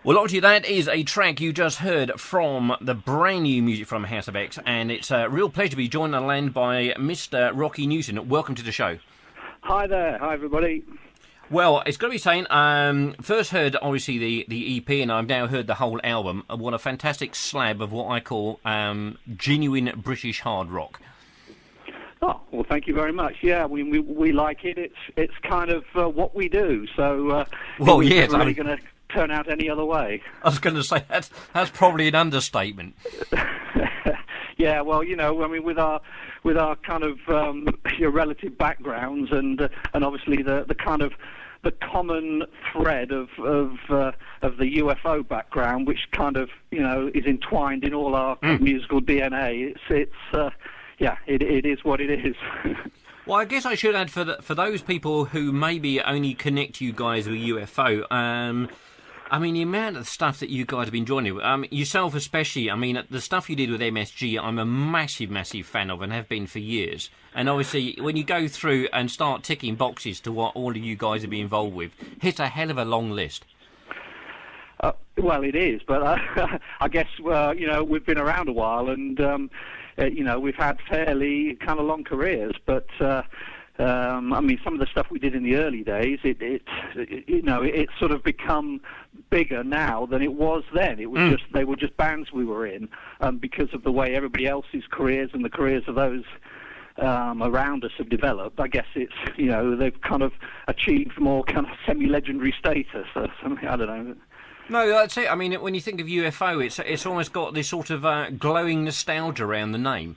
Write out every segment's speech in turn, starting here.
Well, obviously, that is a track you just heard from the brand new music from House of X, and it's a real pleasure to be joined on land by Mr. Rocky Newson. Welcome to the show. Hi there. Hi, everybody. Well, it's got to be saying, first heard, obviously, the EP, and I've now heard the whole album. What a fantastic slab of what I call genuine British hard rock. Oh, well, thank you very much. Yeah, we like it. It's kind of what we do, so well, it's yes, not really going to turn out any other way. I was going to say, that's probably an understatement. Yeah, well, with our kind of your relative backgrounds and obviously the kind of the common thread of the UFO background, which kind of is entwined in all our musical DNA. It is what it is. Well, I guess I should add for those people who maybe only connect you guys with UFO. I mean, the amount of stuff that you guys have been joining, yourself especially, I mean, the stuff you did with MSG, I'm a massive, massive fan of and have been for years. And obviously, when you go through and start ticking boxes to what all of you guys have been involved with, it's a hell of a long list. Well, it is, but I guess, we've been around a while and, we've had fairly kind of long careers, but... I mean, some of the stuff we did in the early days, it's sort of become bigger now than it was then. It was they were just bands we were in, because of the way everybody else's careers and the careers of those around us have developed. I guess it's they've kind of achieved more kind of semi-legendary status or something. I don't know. No, that's it. I mean, when you think of UFO, it's almost got this sort of glowing nostalgia around the name.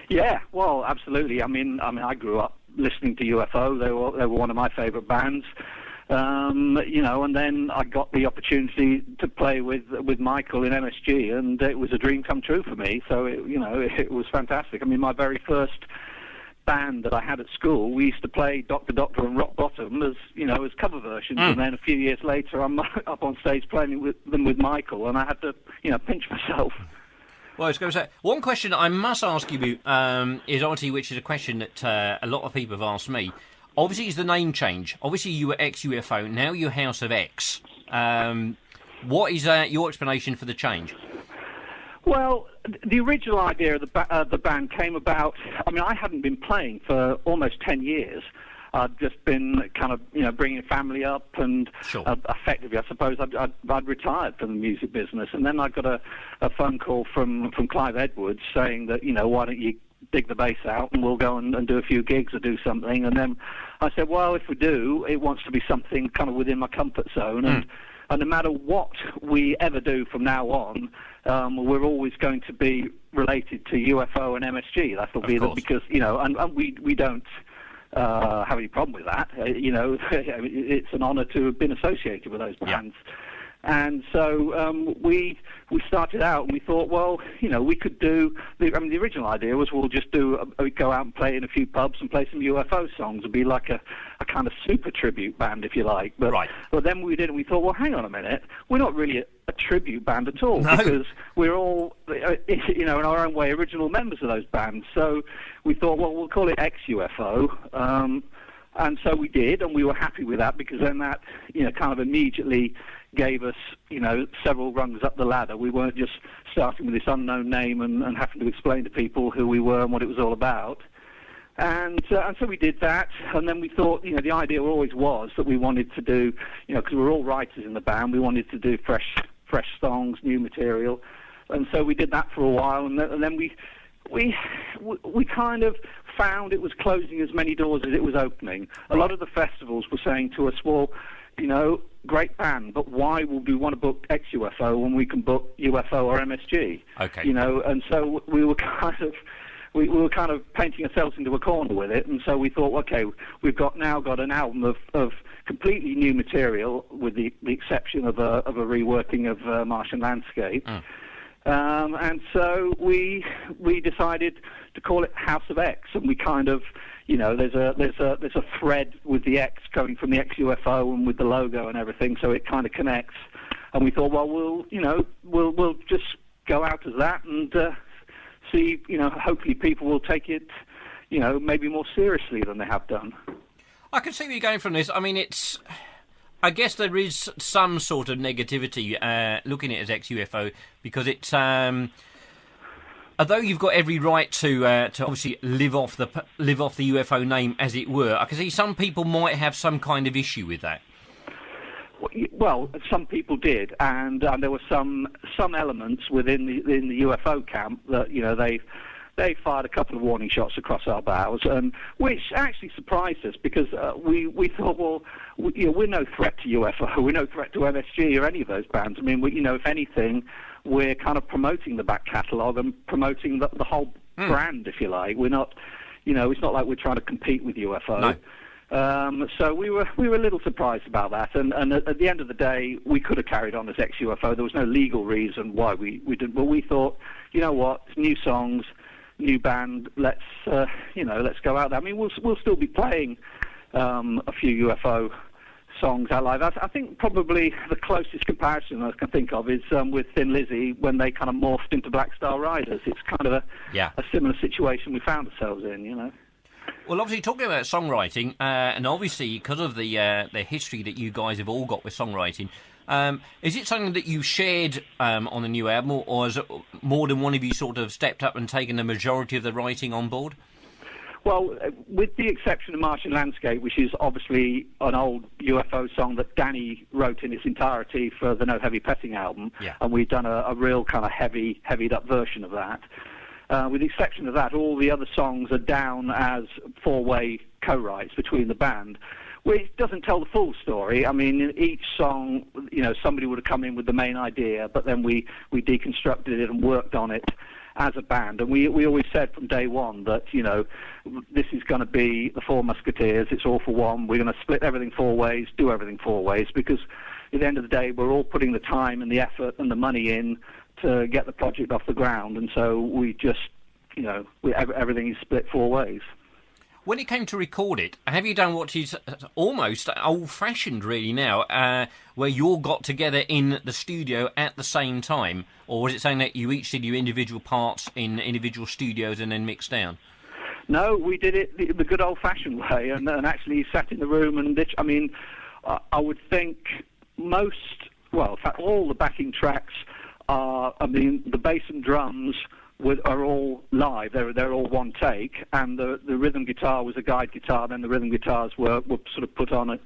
Yeah, well, absolutely. I mean, I grew up listening to UFO. They were one of my favourite bands, and then I got the opportunity to play with Michael in MSG, and it was a dream come true for me. So it was fantastic. I mean, my very first band that I had at school, we used to play Dr. Doctor and Rock Bottom as cover versions, and then a few years later, I'm up on stage playing with Michael, and I had to pinch myself. Well, I was going to say, one question I must ask you is obviously, which is a question that a lot of people have asked me. Obviously, it's the name change. Obviously, you were ex-UFO, now you're House of X. What is your explanation for the change? Well, the original idea of the band came about... I mean, I hadn't been playing for almost 10 years. I'd just been kind of, bringing a family up, and sure. Effectively, I suppose, I'd retired from the music business. And then I got a phone call from Clive Edwards saying that, why don't you dig the bass out and we'll go and do a few gigs or do something. And then I said, well, if we do, it wants to be something kind of within my comfort zone. And no matter what we ever do from now on, we're always going to be related to UFO and MSG. That'll be because, and we don't... have any problem with that. It's an honour to have been associated with those bands. Yeah. And so we started out and we thought, well, we could do... the original idea was we'll just we'd go out and play in a few pubs and play some UFO songs. It'd be like a kind of super tribute band, if you like. But, right. But then we did, and we thought, well, hang on a minute. We're not really a tribute band at all, no. Because we're all, in our own way, original members of those bands. So we thought, well, we'll call it ex-UFO. And so we did, and we were happy with that, because then that, kind of immediately gave us, several rungs up the ladder. We weren't just starting with this unknown name and having to explain to people who we were and what it was all about. And so we did that, and then we thought, the idea always was that we wanted to do, because we were all writers in the band, we wanted to do fresh songs, new material, and so we did that for a while, and then we kind of found it was closing as many doors as it was opening. A lot of the festivals were saying to us, well, great band, but why would we want to book ex-UFO when we can book UFO or MSG? Okay. And so we were kind of painting ourselves into a corner with it, and so we thought, okay, we've now got an album of completely new material, with the exception of a reworking of Martian Landscape. And so we decided to call it House of X, and we kind of, there's a thread with the X coming from the ex-UFO and with the logo and everything, so it kind of connects. And we thought, well, we'll just go out as that and see, hopefully people will take it, maybe more seriously than they have done. I can see where you're going from this. I mean, I guess there is some sort of negativity looking at it as ex-UFO because it's although you've got every right to obviously live off the UFO name, as it were. I can see some people might have some kind of issue with that. Well, some people did, and there were some elements within the UFO camp that they fired a couple of warning shots across our bows, and which actually surprised us because we thought, well, we're no threat to UFO, we're no threat to MSG or any of those bands. I mean, if anything, we're kind of promoting the back catalogue and promoting the whole brand, if you like. We're not, it's not like we're trying to compete with UFO. No. So we were a little surprised about that, and at the end of the day, we could have carried on as ex-UFO. There was no legal reason why we didn't. But we thought, you know what, it's new songs, new band. Let's go out there. I mean, we'll still be playing a few UFO songs out live. I think probably the closest comparison I can think of is with Thin Lizzy when they kind of morphed into Black Star Riders. It's kind of a similar situation we found ourselves in, Well, obviously, talking about songwriting, and obviously because of the history that you guys have all got with songwriting, is it something that you shared on the new album, or is it more than one of you sort of stepped up and taken the majority of the writing on board? Well, with the exception of Martian Landscape, which is obviously an old UFO song that Danny wrote in its entirety for the No Heavy Petting album, and we've done a real kind of heavied up version of that. With the exception of that, all the other songs are down as four-way co-writes between the band, which doesn't tell the full story. I mean, in each song, somebody would have come in with the main idea, but then we deconstructed it and worked on it as a band. And we always said from day one that, this is going to be the Four Musketeers, it's all for one, we're going to split everything four ways, do everything four ways, because at the end of the day, we're all putting the time and the effort and the money in to get the project off the ground, and so we just, everything is split four ways. When it came to record it, have you done what is almost old-fashioned really now, where you all got together in the studio at the same time, or was it saying that you each did your individual parts in individual studios and then mixed down? No, we did it the good old-fashioned way, and actually sat in the room and I would think in fact, all the backing tracks the bass and drums are all live. They're all one take, and the rhythm guitar was a guide guitar. Then the rhythm guitars were sort of put on,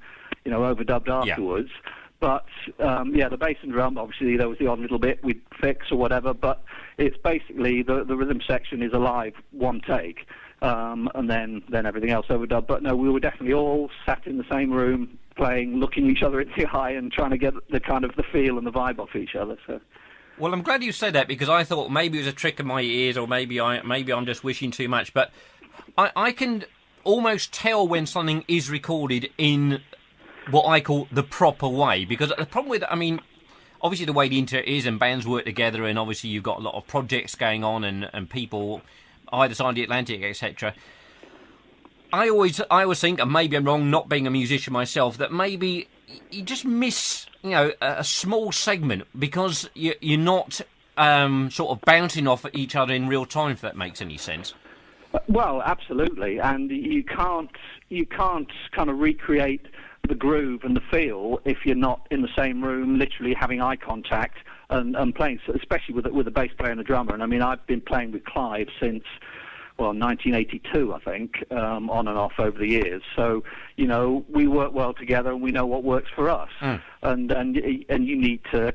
overdubbed afterwards. Yeah. But the bass and drum, obviously there was the odd little bit we'd fix or whatever. But it's basically the rhythm section is a live one take, and then everything else overdubbed. But no, we were definitely all sat in the same room playing, looking each other in the eye, and trying to get the kind of the feel and the vibe off each other. So. Well, I'm glad you said that because I thought maybe it was a trick of my ears, or maybe I'm just wishing too much. But I can almost tell when something is recorded in what I call the proper way. Because the problem with, obviously the way the internet is and bands work together, and obviously you've got a lot of projects going on and people either side of the Atlantic, etc. I always think, and maybe I'm wrong, not being a musician myself, that maybe you just miss, a small segment because you're not sort of bouncing off at each other in real time, if that makes any sense. Well, absolutely, and you can't kind of recreate the groove and the feel if you're not in the same room, literally having eye contact and playing, especially with a bass player and a drummer. And I've been playing with Clive since 1982, I think, on and off over the years. So, we work well together, and we know what works for us. And you need to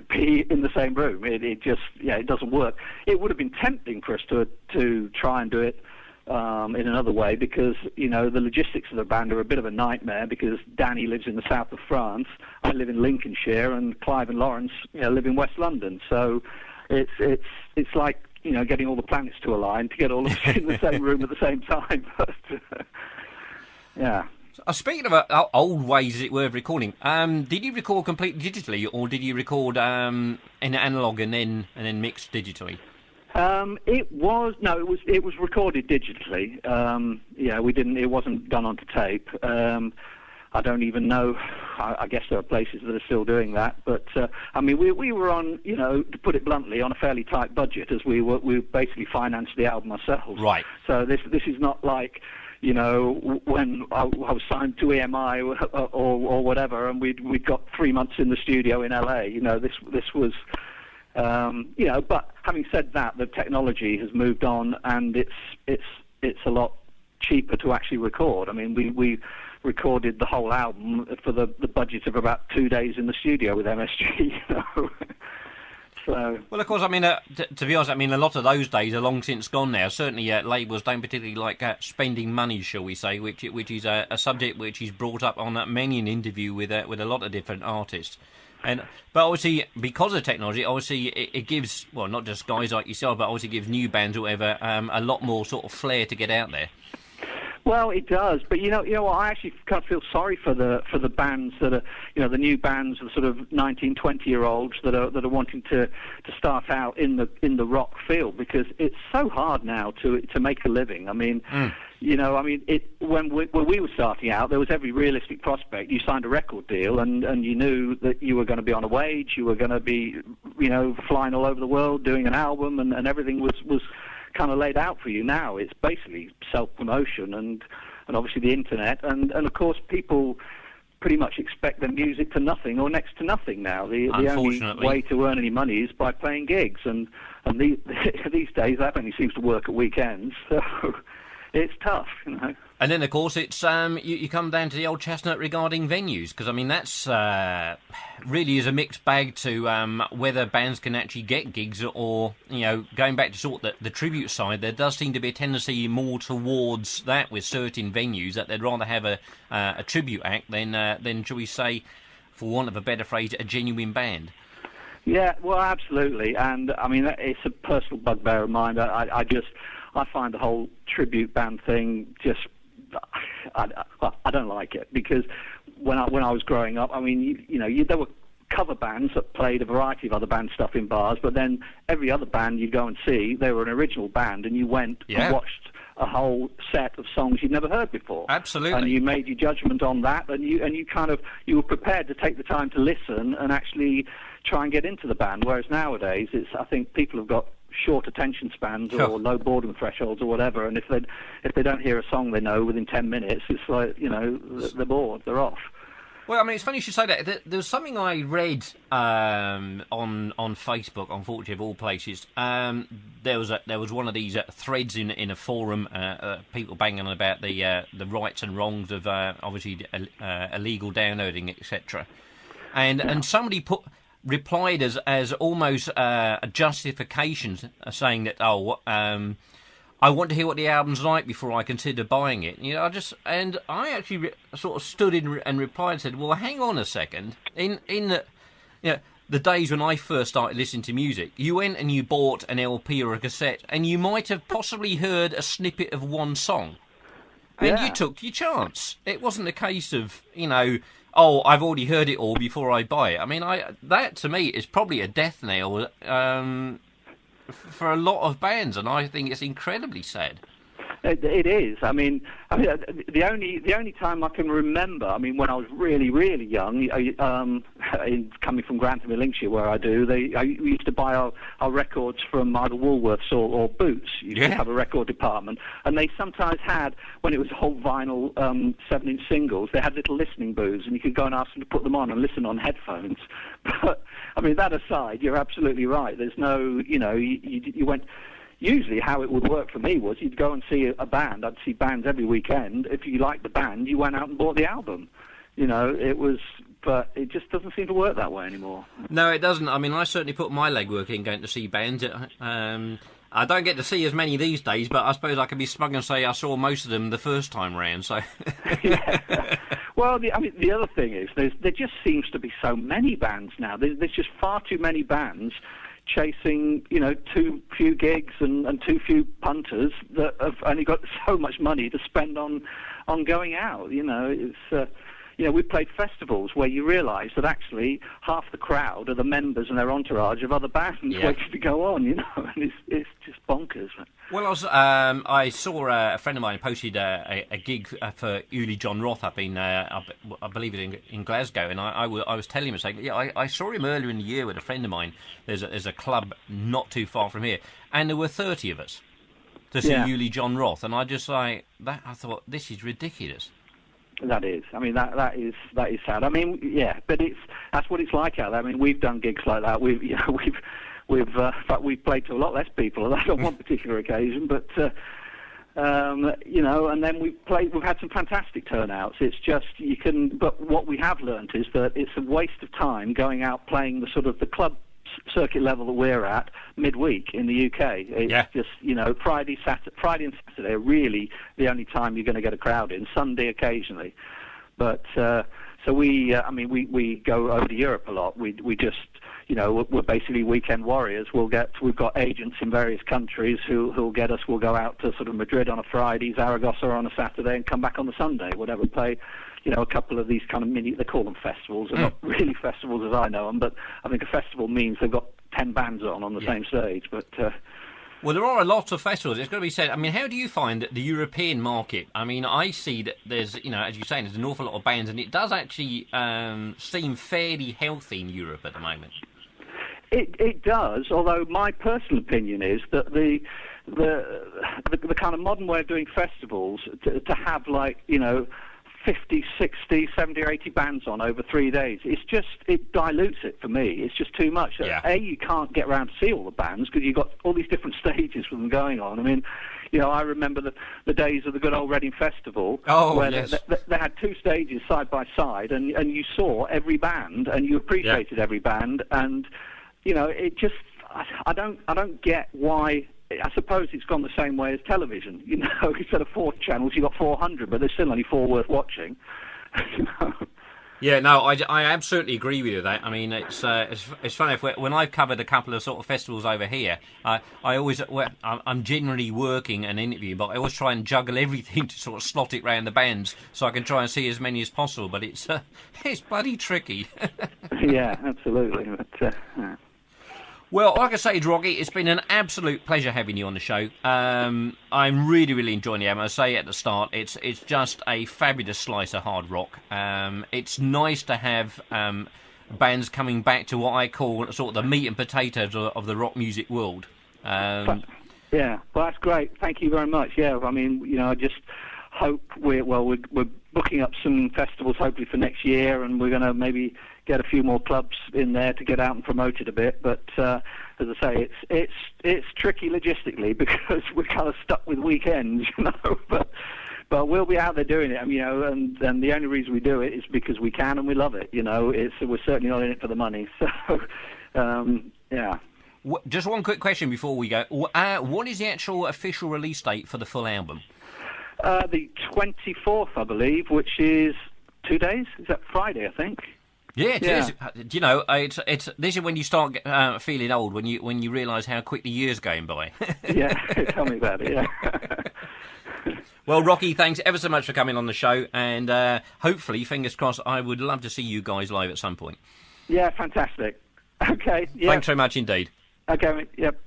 be in the same room. It just it doesn't work. It would have been tempting for us to try and do it in another way, because the logistics of the band are a bit of a nightmare, because Danny lives in the south of France, I live in Lincolnshire, and Clive and Lawrence live in West London. So it's like getting all the planets to align to get all of us in the same room at the same time. But, yeah. Speaking of old ways, as it were, of recording, did you record completely digitally, or did you record in analog and then mixed digitally? It was recorded digitally. It wasn't done onto tape. I don't even know. I guess there are places that are still doing that, but we were on, to put it bluntly, on a fairly tight budget, as we basically financed the album ourselves. Right. So this is not like, when I was signed to EMI or whatever, and we'd got 3 months in the studio in LA. This was, but having said that, the technology has moved on, and it's a lot cheaper to actually record. I mean, we recorded the whole album for the budget of about 2 days in the studio with MSG. So. Well, of course, I mean, to be honest, I mean, a lot of those days are long since gone now. Certainly, labels don't particularly like spending money, shall we say, which is a subject which is brought up on many an interview with a lot of different artists. But obviously, because of technology, obviously it gives, well, not just guys like yourself, but obviously gives new bands or whatever a lot more sort of flair to get out there. Well, it does, but you know what? I actually kind of feel sorry for the bands that are, the new bands, the sort of 19, 20-year-olds that are wanting to start out in the rock field, because it's so hard now to make a living. I mean, when we were starting out, there was every realistic prospect. You signed a record deal, and you knew that you were going to be on a wage, you were going to be, flying all over the world doing an album, and everything was kind of laid out for you. Now it's basically self-promotion and obviously the internet, and of course people pretty much expect their music for nothing or next to nothing now. The only way to earn any money is by playing gigs, and these days that only seems to work at weekends, so it's tough, And then, of course, it's you come down to the old chestnut regarding venues, because, I mean, that's really is a mixed bag to whether bands can actually get gigs or, going back to sort of the tribute side, there does seem to be a tendency more towards that with certain venues, that they'd rather have a tribute act than, shall we say, for want of a better phrase, a genuine band. Yeah, well, absolutely, and, I mean, it's a personal bugbear of mine. I find the whole tribute band thing just... I don't like it, because when I was growing up, I mean, there were cover bands that played a variety of other band stuff in bars, but then every other band you go and see, they were an original band, and you went and watched a whole set of songs you'd never heard before. Absolutely. And you made your judgment on that, and you were prepared to take the time to listen and actually try and get into the band. Whereas nowadays, I think people have got short attention spans or low boredom thresholds or whatever, and if they don't hear a song they know within 10 minutes, it's like, they're bored, they're off. Well, I mean, it's funny you should say that. There was something I read on Facebook, unfortunately, of all places. There was one of these threads in a forum, people banging on about the rights and wrongs of obviously illegal downloading, etc. And somebody replied as almost a justification, saying that I want to hear what the album's like before I consider buying it. I actually sort of stood in and replied and said, well, hang on a second. In the days when I first started listening to music, you went and you bought an LP or a cassette, and you might have possibly heard a snippet of one song, and you took your chance. It wasn't a case of I've already heard it all before I buy it. I mean, that to me is probably a death knell for a lot of bands, and I think it's incredibly sad. It is. I mean, the only time I can remember, I mean, when I was really, really young, coming from Grantham in Lincolnshire, where I do, we used to buy our records from either Woolworths or Boots. You used to have a record department, and they sometimes had, when it was whole vinyl 7-inch singles, they had little listening booths, and you could go and ask them to put them on and listen on headphones. But I mean, that aside, you're absolutely right. There's no, you went. Usually how it would work for me was you'd go and see a band. I'd see bands every weekend. If you liked the band, you went out and bought the album. But it just doesn't seem to work that way anymore. No, it doesn't. I mean, I certainly put my legwork in going to see bands. I don't get to see as many these days, but I suppose I can be smug and say I saw most of them the first time round. So. Yeah. Well, the other thing is there just seems to be so many bands now. There's just far too many bands chasing, too few gigs and too few punters that have only got so much money to spend on going out. It's we played festivals where you realise that actually half the crowd are the members and their entourage of other bands waiting to go on. And it's just bonkers. Well, I saw a friend of mine posted a gig for Uli John Roth up in, I believe it in Glasgow, and I was telling him, saying, I saw him earlier in the year with a friend of mine. There's a club not too far from here, and there were 30 of us. to see Yeah. Uli John Roth, and I just like that. I thought this is ridiculous. That is. I mean, that is sad. I mean, yeah, but that's what it's like out there. I mean, we've done gigs like that. We've in fact, we've played to a lot less people on that on one particular occasion, but. And then we've had some fantastic turnouts. It's just but what we have learnt is that it's a waste of time going out playing the sort of the club circuit level that we're at midweek in the UK. It's just, Friday and Saturday are really the only time you're going to get a crowd in. Sunday occasionally. But, so we go over to Europe a lot. We just, we're basically weekend warriors. We've got agents in various countries who'll get us. We'll go out to sort of Madrid on a Friday, Zaragoza on a Saturday, and come back on the Sunday. Whatever, play, a couple of these kind of they call them festivals. They're not really festivals as I know them, but I think a festival means they've got 10 bands on the same stage. But well, there are a lot of festivals. It's got to be said. I mean, how do you find the European market? I mean, I see that there's, as you say, there's an awful lot of bands, and it does actually seem fairly healthy in Europe at the moment. It does, although my personal opinion is that the kind of modern way of doing festivals, to have 50, 60, 70 or 80 bands on over 3 days, it dilutes it for me. It's just too much. Yeah. You can't get around to see all the bands because you've got all these different stages for them going on. I mean, I remember the days of the good old Reading Festival where yes. they had 2 stages side by side, and you saw every band and you appreciated every band, and it just, I don't get why. I suppose it's gone the same way as television. Instead of 4 channels, you've got 400, but there's still only 4 worth watching. Yeah, no, I absolutely agree with you that. I mean, it's funny when I've covered a couple of sort of festivals over here. I'm generally working an interview, but I always try and juggle everything to sort of slot it round the bands so I can try and see as many as possible. But it's bloody tricky. Yeah, absolutely. But, Well, like I say, Rocky, it's been an absolute pleasure having you on the show. I'm really, really enjoying it. I say at the start, it's just a fabulous slice of hard rock. It's nice to have bands coming back to what I call sort of the meat and potatoes of the rock music world. yeah, well, that's great. Thank you very much. Yeah, I mean, I just hope we're booking up some festivals hopefully for next year, and we're going to maybe get a few more clubs in there to get out and promote it a bit. But as I say, it's tricky logistically because we're kind of stuck with weekends, But we'll be out there doing it, and the only reason we do it is because we can and we love it. We're certainly not in it for the money. So, yeah. Just one quick question before we go. What is the actual official release date for the full album? The 24th, I believe, which is 2 days. Is that Friday, I think? Yeah, it is. It's this is when you start feeling old, when you realise how quick the year's going by. Yeah, tell me about it. Yeah. Well, Rocky, thanks ever so much for coming on the show, and hopefully, fingers crossed, I would love to see you guys live at some point. Yeah, fantastic. Okay. Yeah. Thanks very much indeed. Okay. Yep.